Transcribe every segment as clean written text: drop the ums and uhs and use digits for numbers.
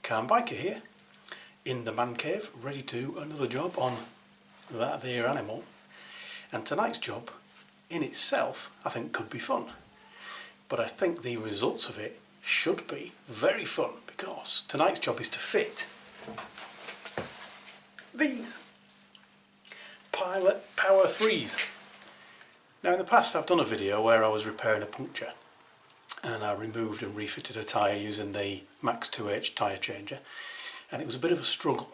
Car and Biker here, in the man cave, ready to do another job on that there animal. And tonight's job, in itself, I think could be fun. But I think the results of it should be very fun, because tonight's job is to fit these Pilot Power 3s. Now in the past I've done a video where I was repairing a puncture and I removed and refitted a tyre using the MAX2H tyre changer, and it was a bit of a struggle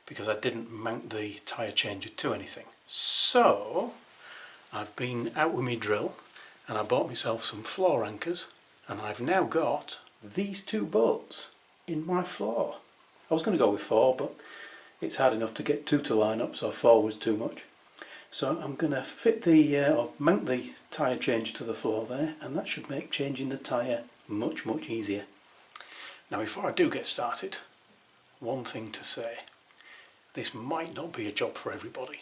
because I didn't mount the tyre changer to anything. So I've been out with my drill and I bought myself some floor anchors, and I've now got these two bolts in my floor. I was going to go with 4, but it's hard enough to get 2 to line up, so 4 was too much. So I'm going to fit or mount the tyre changer to the floor there, and that should make changing the tyre much easier. Now before I do get started, one thing to say: this might not be a job for everybody.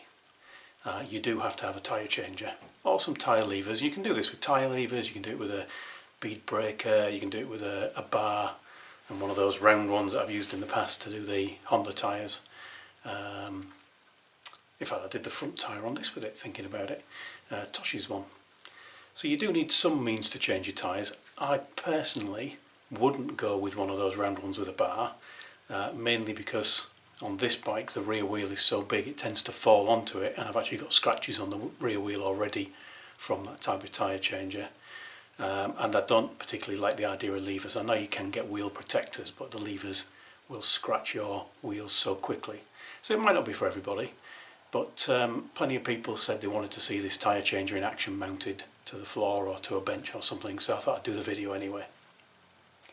You do have to have a tyre changer or some tyre levers. You can do this with tyre levers, you can do it with a bead breaker, you can do it with a bar and one of those round ones that I've used in the past to do the Honda tyres. In fact, I did the front tyre on this with it, thinking about it. Toshi's one. So you do need some means to change your tyres. I personally wouldn't go with one of those round ones with a bar, mainly because on this bike the rear wheel is so big it tends to fall onto it, and I've actually got scratches on the rear wheel already from that type of tyre changer. And I don't particularly like the idea of levers. I know you can get wheel protectors, but the levers will scratch your wheels so quickly. So it might not be for everybody, but plenty of people said they wanted to see this tyre changer in action mounted to the floor or to a bench or something, so I thought I'd do the video anyway.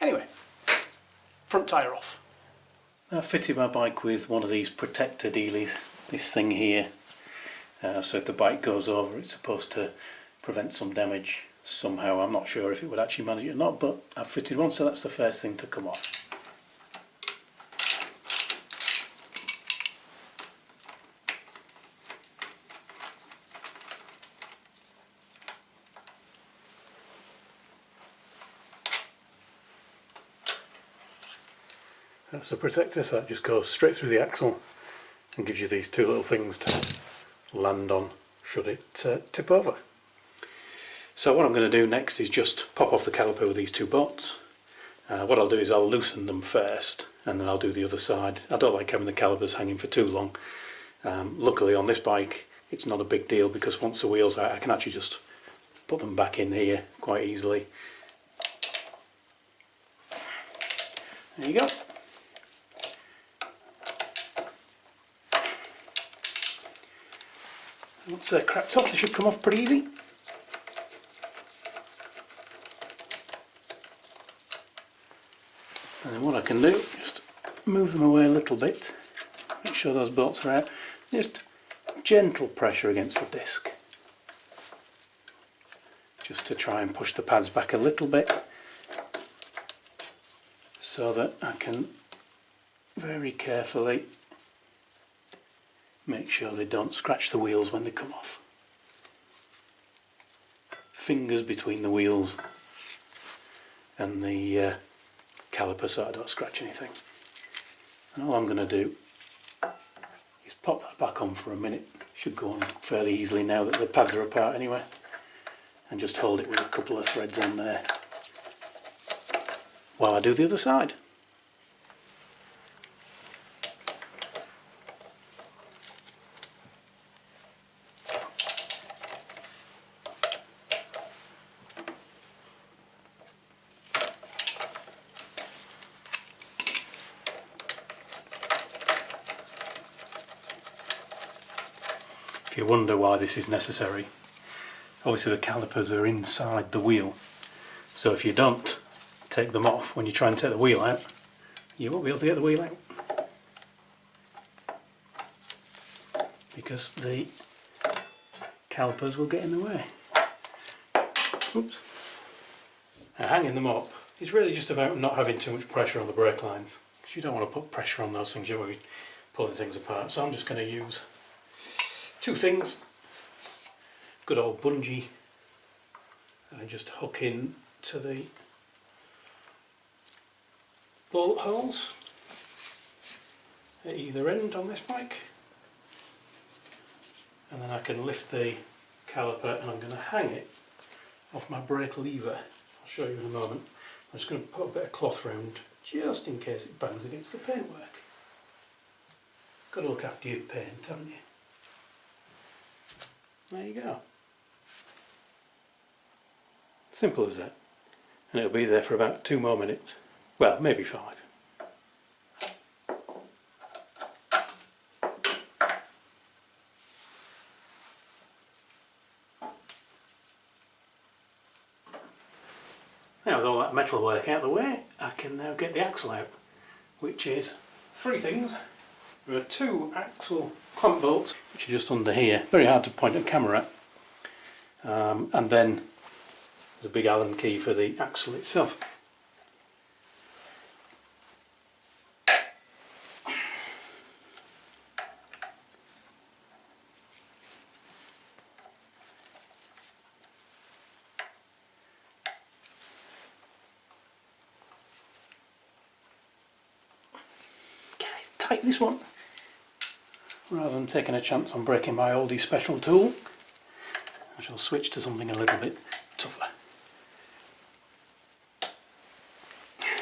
Anyway, front tyre off. I fitted my bike with one of these protector dealies, this thing here. So if the bike goes over, it's supposed to prevent some damage somehow. I'm not sure if it would actually manage it or not, but I've fitted one, so that's the first thing to come off. That's the protector, so that just goes straight through the axle and gives you these 2 little things to land on should it tip over. So what I'm going to do next is just pop off the caliper with these 2 bolts. What I'll do is I'll loosen them first and then I'll do the other side. I don't like having the calipers hanging for too long. Luckily on this bike it's not a big deal, because once the wheel's out I can actually just put them back in here quite easily. There you go. Once they're cracked off, they should come off pretty easy. And then what I can do, just move them away a little bit, make sure those bolts are out, just gentle pressure against the disc, just to try and push the pads back a little bit, so that I can very carefully make sure they don't scratch the wheels when they come off. Fingers between the wheels and the caliper so I don't scratch anything. And all I'm going to do is pop that back on for a minute. Should go on fairly easily now that the pads are apart anyway, and just hold it with a couple of threads on there while I do the other side. If you wonder why this is necessary, obviously the calipers are inside the wheel, so if you don't take them off when you try and take the wheel out, you won't be able to get the wheel out, because the calipers will get in the way. Oops. Now, hanging them up is really just about not having too much pressure on the brake lines, because you don't want to put pressure on those things, you're going to be pulling things apart. So I'm just going to use 2 things, good old bungee, and just hook in to the bolt holes. at either end on this bike, and then I can lift the caliper, and I'm going to hang it off my brake lever. I'll show you in a moment. I'm just going to put a bit of cloth round just in case it bangs against the paintwork. Got to look after your paint, haven't you? There you go. Simple as that. And it'll be there for about 2 more minutes. Well, maybe 5. Now with all that metal work out of the way, I can now get the axle out, which is 3 things. There are 2 axle clamp bolts, which are just under here, very hard to point a camera at, and then there's a big Allen key for the axle itself. Tight, this one. Rather than taking a chance on breaking my oldie special tool, I shall switch to something a little bit tougher. There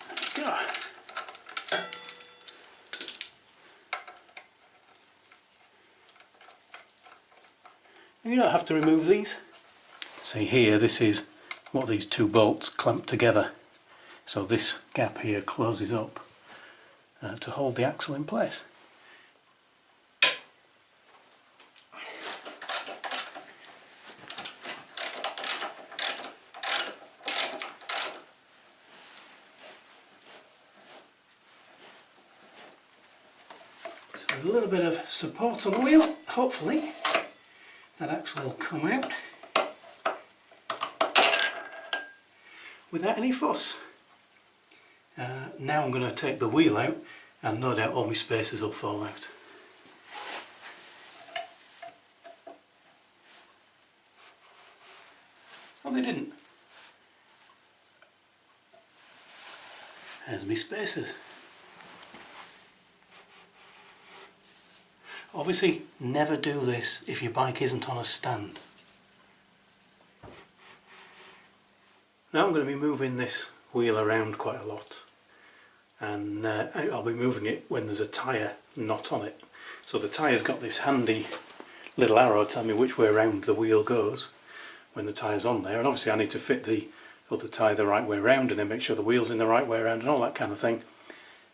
we go. And you don't have to remove these. See here, this is what these 2 bolts clamp together. So this gap here closes up to hold the axle in place. So with a little bit of support on the wheel, hopefully that axle will come out without any fuss. Now I'm going to take the wheel out, and no doubt all my spacers will fall out. Oh, they didn't. There's my spacers. Obviously, never do this if your bike isn't on a stand. Now I'm going to be moving this wheel around quite a lot, and I'll be moving it when there's a tyre not on it. So the tyre's got this handy little arrow telling me which way around the wheel goes when the tyre's on there, and obviously I need to fit the other tyre the right way around and then make sure the wheel's in the right way around and all that kind of thing.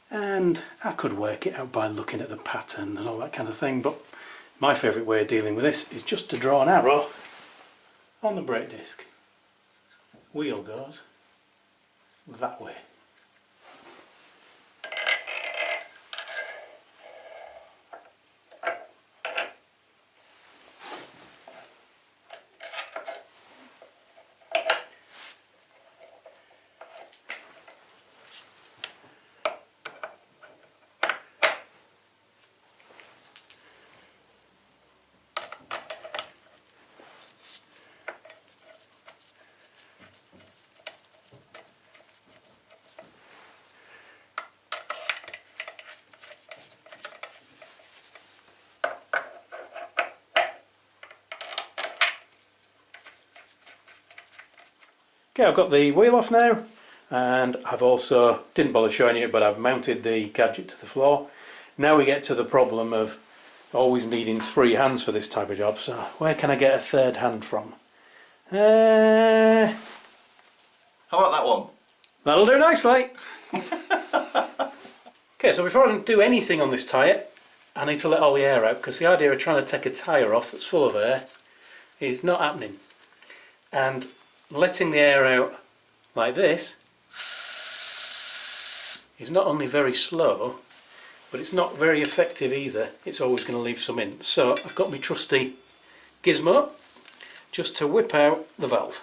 And I could work it out by looking at the pattern and all that kind of thing, but my favourite way of dealing with this is just to draw an arrow on the brake disc. Wheel goes that way. Okay, I've got the wheel off now, and I've also, didn't bother showing you, but I've mounted the gadget to the floor. Now we get to the problem of always needing 3 hands for this type of job, so where can I get a 3rd hand from? How about that one? That'll do nicely. Okay, so before I can do anything on this tyre, I need to let all the air out, because the idea of trying to take a tyre off that's full of air is not happening. And letting the air out like this is not only very slow, but it's not very effective either. It's always going to leave some in. So I've got my trusty gizmo just to whip out the valve.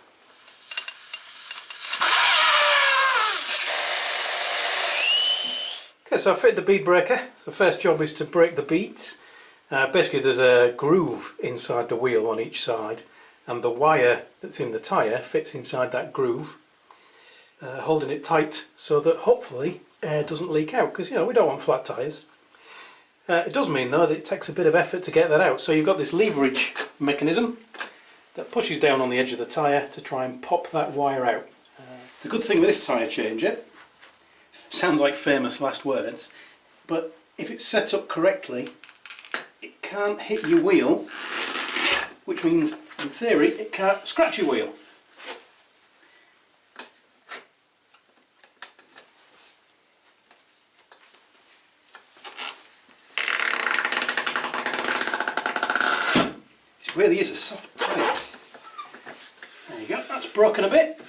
Okay, so I've fitted the bead breaker. The first job is to break the beads. Basically there's a groove inside the wheel on each side, and the wire that's in the tyre fits inside that groove, holding it tight so that hopefully air doesn't leak out, because, you know, we don't want flat tyres. It does mean though that it takes a bit of effort to get that out, so you've got this leverage mechanism that pushes down on the edge of the tyre to try and pop that wire out. The good thing with this tyre changer, sounds like famous last words, but if it's set up correctly, it can't hit your wheel, which means in theory it can't scratch your wheel. This really is a soft tyre. There you go, that's broken a bit.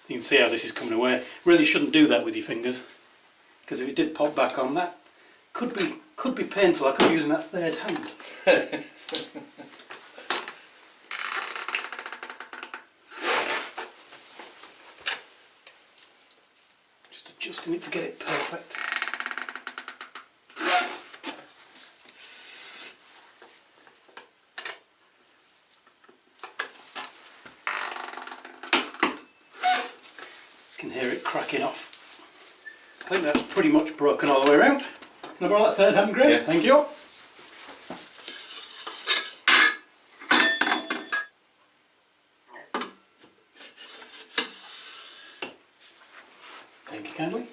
You can see how this is coming away. Really shouldn't do that with your fingers, because if it did pop back on, that could be painful. I could be using that third hand. Just adjusting it to get it perfect. Can hear it cracking off. I think that's pretty much broken all the way around. Can I borrow that third hand, Graham? Yeah. Thank you. Thank you kindly.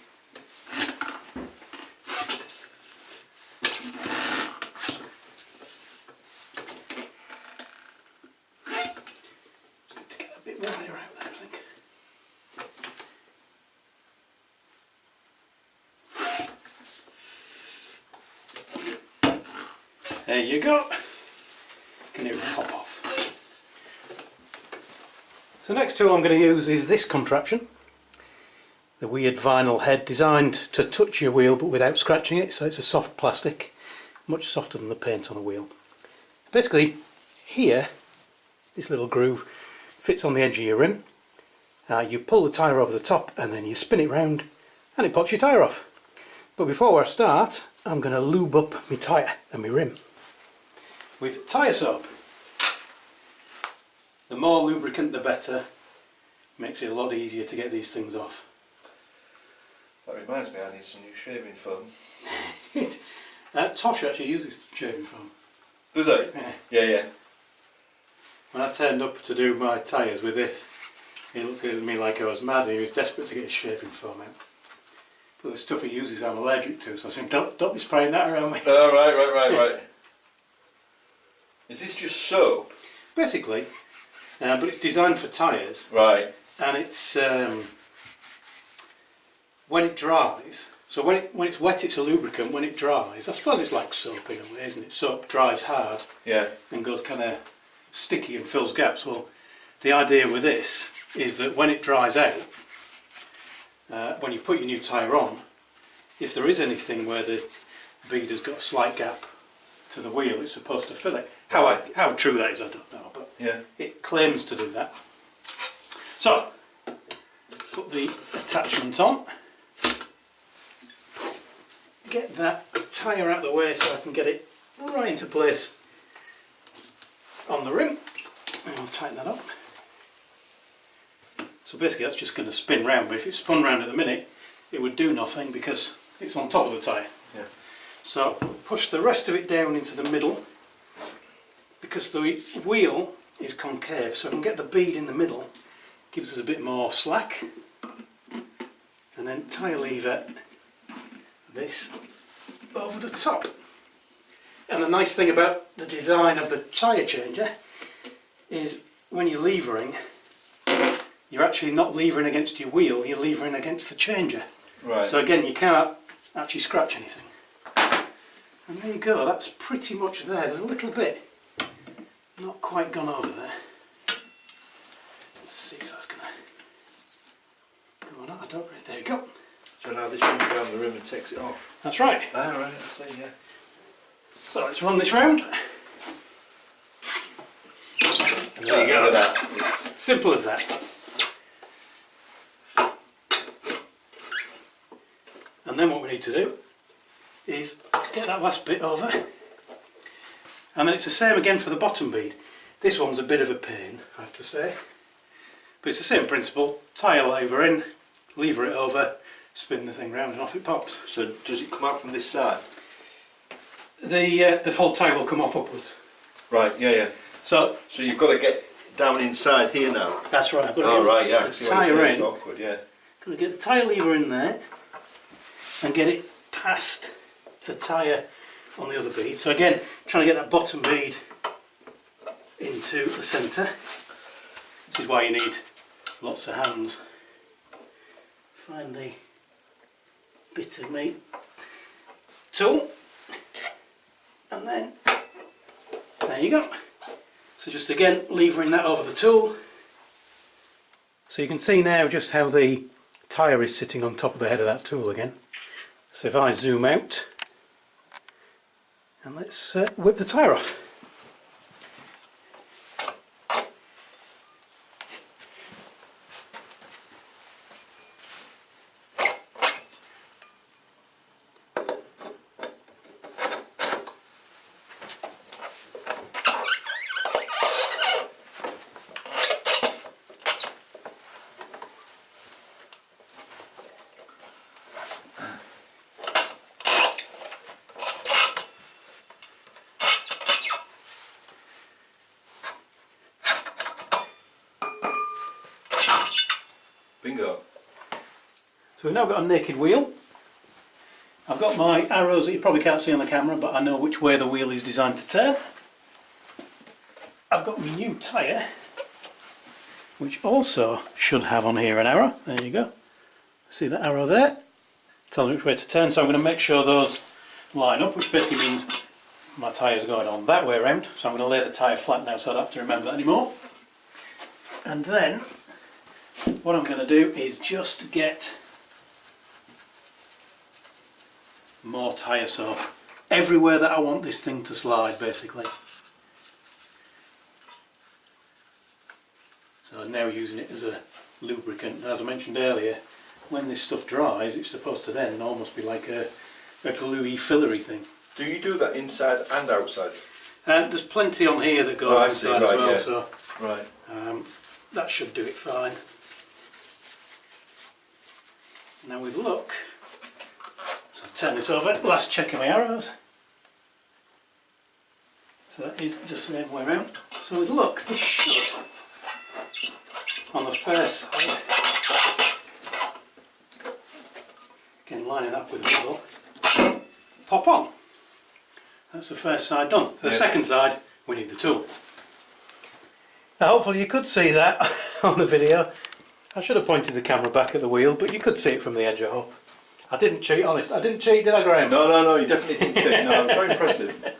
Just need to get a bit wider out there, I think. There you go. Can hear it pop off. So the next tool I'm going to use is this contraption. The weird vinyl head designed to touch your wheel but without scratching it, so it's a soft plastic, much softer than the paint on a wheel. Basically, here, this little groove fits on the edge of your rim. You pull the tyre over the top and then you spin it round and it pops your tyre off. But before I start, I'm going to lube up my tyre and my rim with tyre soap. The more lubricant the better, makes it a lot easier to get these things off. That reminds me, I need some new shaving foam. Tosh actually uses shaving foam. Does he? Yeah. When I turned up to do my tyres with this, he looked at me like I was mad and he was desperate to get his shaving foam out. But the stuff he uses I'm allergic to, so I said, don't be spraying that around me. Oh, right. Is this just soap? Basically, but it's designed for tyres. Right. And it's, when it dries, so when it's wet it's a lubricant, when it dries, I suppose it's like soap in a way, isn't it? Soap dries hard and goes kind of sticky and fills gaps. Well, the idea with this is that when it dries out, when you've put your new tyre on, if there is anything where the bead has got a slight gap to the wheel, it's supposed to fill it. How true that is I don't know, but it claims to do that. So, put the attachment on, get that tyre out of the way so I can get it right into place on the rim, and I'll tighten that up. So basically that's just going to spin round, but if it spun round at the minute it would do nothing because it's on top of the tyre. Yeah. So push the rest of it down into the middle, because the wheel is concave, so if I can get the bead in the middle, it gives us a bit more slack. And then tyre lever this over the top. And the nice thing about the design of the tyre changer is when you're levering, you're actually not levering against your wheel, you're levering against the changer. Right. So again, you can't actually scratch anything. And there you go, that's pretty much there. There's a little bit not quite gone over there. Let's see if that's going to go or not. I don't really. There you go. So now this runs around the rim and takes it off. That's right. Ah, right, I see, yeah. So let's run this round. And there you go. Look at that. Simple as that. And then what we need to do is get that last bit over, and then it's the same again for the bottom bead. This one's a bit of a pain, I have to say, but it's the same principle. Tyre lever in, lever it over, spin the thing round and off it pops. So does it come out from this side? The whole tyre will come off upwards. Right, yeah. So you've got to get down inside here now. that's right. I've got to Oh right, yeah. get the tyre in. Awkward, yeah. Got to get the tyre lever in there and get it past the tyre on the other bead. So again, trying to get that bottom bead into the centre. This is why you need lots of hands. Find the bit of meat tool, and then there you go. So just again levering that over the tool. So you can see now just how the tyre is sitting on top of the head of that tool again. So if I zoom out, and let's whip the tyre off. Bingo. So we've now got a naked wheel. I've got my arrows that you probably can't see on the camera, but I know which way the wheel is designed to turn. I've got my new tyre, which also should have on here an arrow. There you go. See that arrow there? Tells me which way to turn, so I'm going to make sure those line up, which basically means my tyre's going on that way around. So I'm going to lay the tyre flat now so I don't have to remember that anymore. And then what I'm going to do is just get more tyre soap everywhere that I want this thing to slide, basically. So I'm now using it as a lubricant. As I mentioned earlier, when this stuff dries, it's supposed to then almost be like a gluey, fillery thing. Do you do that inside and outside? There's plenty on here that goes inside as well, yeah. so right. that should do it fine. Now with luck, so I'll turn this over, last check of my arrows. So that is the same way around. So with luck, this should, on the first side, again lining up with the middle, pop on. That's the first side done. For the second side, we need the tool. Now hopefully you could see that on the video. I should have pointed the camera back at the wheel, but you could see it from the edge, I hope. I didn't cheat, honest. I didn't cheat, did I, Graham? No, you definitely didn't cheat. No, it was very impressive.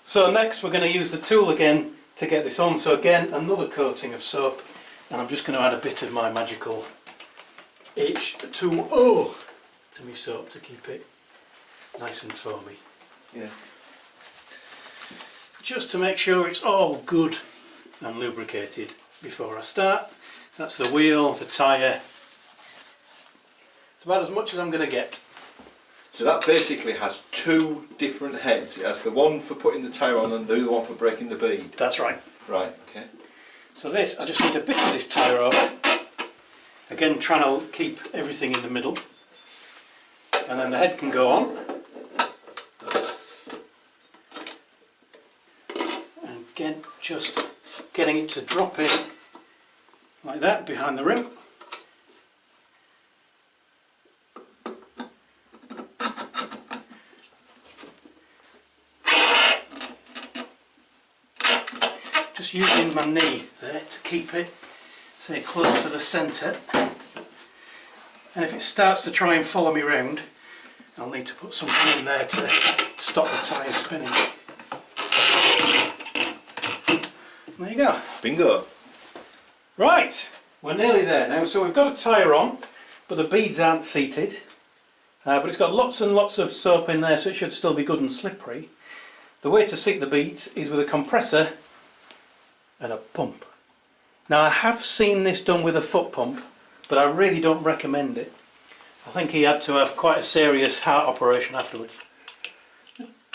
So next we're going to use the tool again to get this on. So again, another coating of soap, and I'm just going to add a bit of my magical H2O to my soap to keep it nice and foamy. Yeah. Just to make sure it's all good and lubricated before I start. That's the wheel, the tyre. It's about as much as I'm going to get. So that basically has two different heads. It has the one for putting the tyre on and the other one for breaking the bead. That's right. Right, okay. So this, I just need a bit of this tyre over. Again, trying to keep everything in the middle. And then the head can go on. And again, just getting it to drop in like that behind the rim. Just using my knee there to keep it, say, close to the centre. And if it starts to try and follow me round, I'll need to put something in there to stop the tyre spinning. There you go. Bingo. Right, we're nearly there now. So we've got a tyre on, but the beads aren't seated. But it's got lots and lots of soap in there, so it should still be good and slippery. The way to seat the beads is with a compressor and a pump. Now I have seen this done with a foot pump, but I really don't recommend it. I think he had to have quite a serious heart operation afterwards.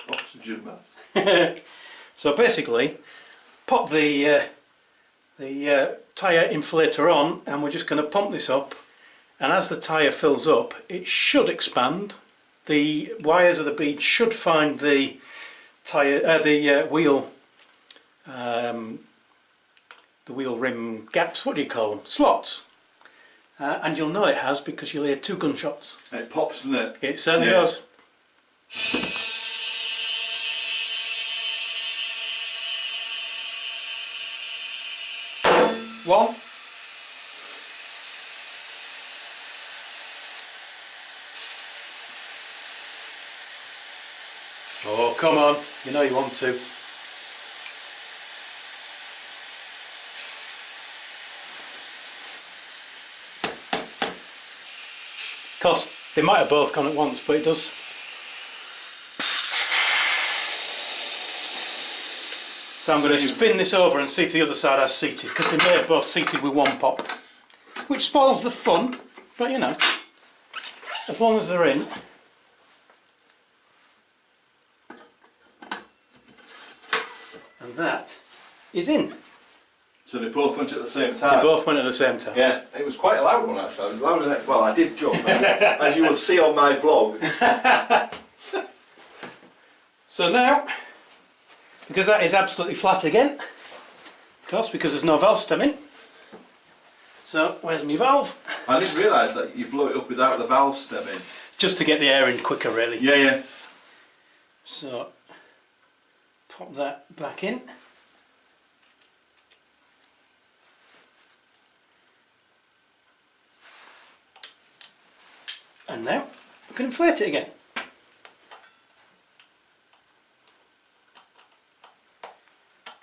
Oxygen mask. So basically, pop the tyre inflator on, and we're just going to pump this up, and as the tyre fills up it should expand. The wires of the bead should find the wheel rim gaps, what do you call them, slots, and you'll know it has because you'll hear 2 gunshots. It pops, doesn't it? It certainly does. One. Oh, come on, you know you want to. Of course, they might have both gone at once, but it does. So I'm going to spin this over and see if the other side has seated, because they may have both seated with one pop, which spoils the fun, but you know, as long as they're in. And that is in. So they both went at the same time? They both went at the same time. Yeah, it was quite a loud one actually. I was louder than, well, I did jump, as you will see on my vlog. So now, because that is absolutely flat again, of course, because there's no valve stem in. So where's my valve? I didn't realise that you blow it up without the valve stem in. Just to get the air in quicker, really. Yeah, yeah. So pop that back in. And now we can inflate it again.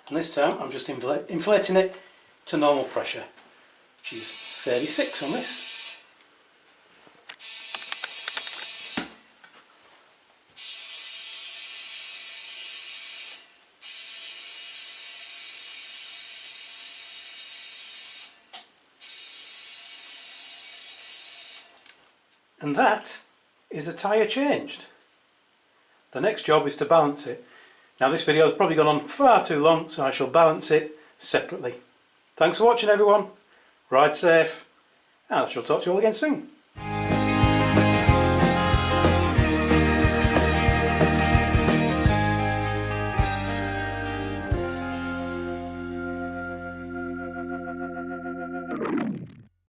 And this time I'm just inflating it to normal pressure, which is 36 on this. And that is a tyre changed. The next job is to balance it. Now this video has probably gone on far too long, so I shall balance it separately. Thanks for watching everyone, ride safe, and I shall talk to you all again soon.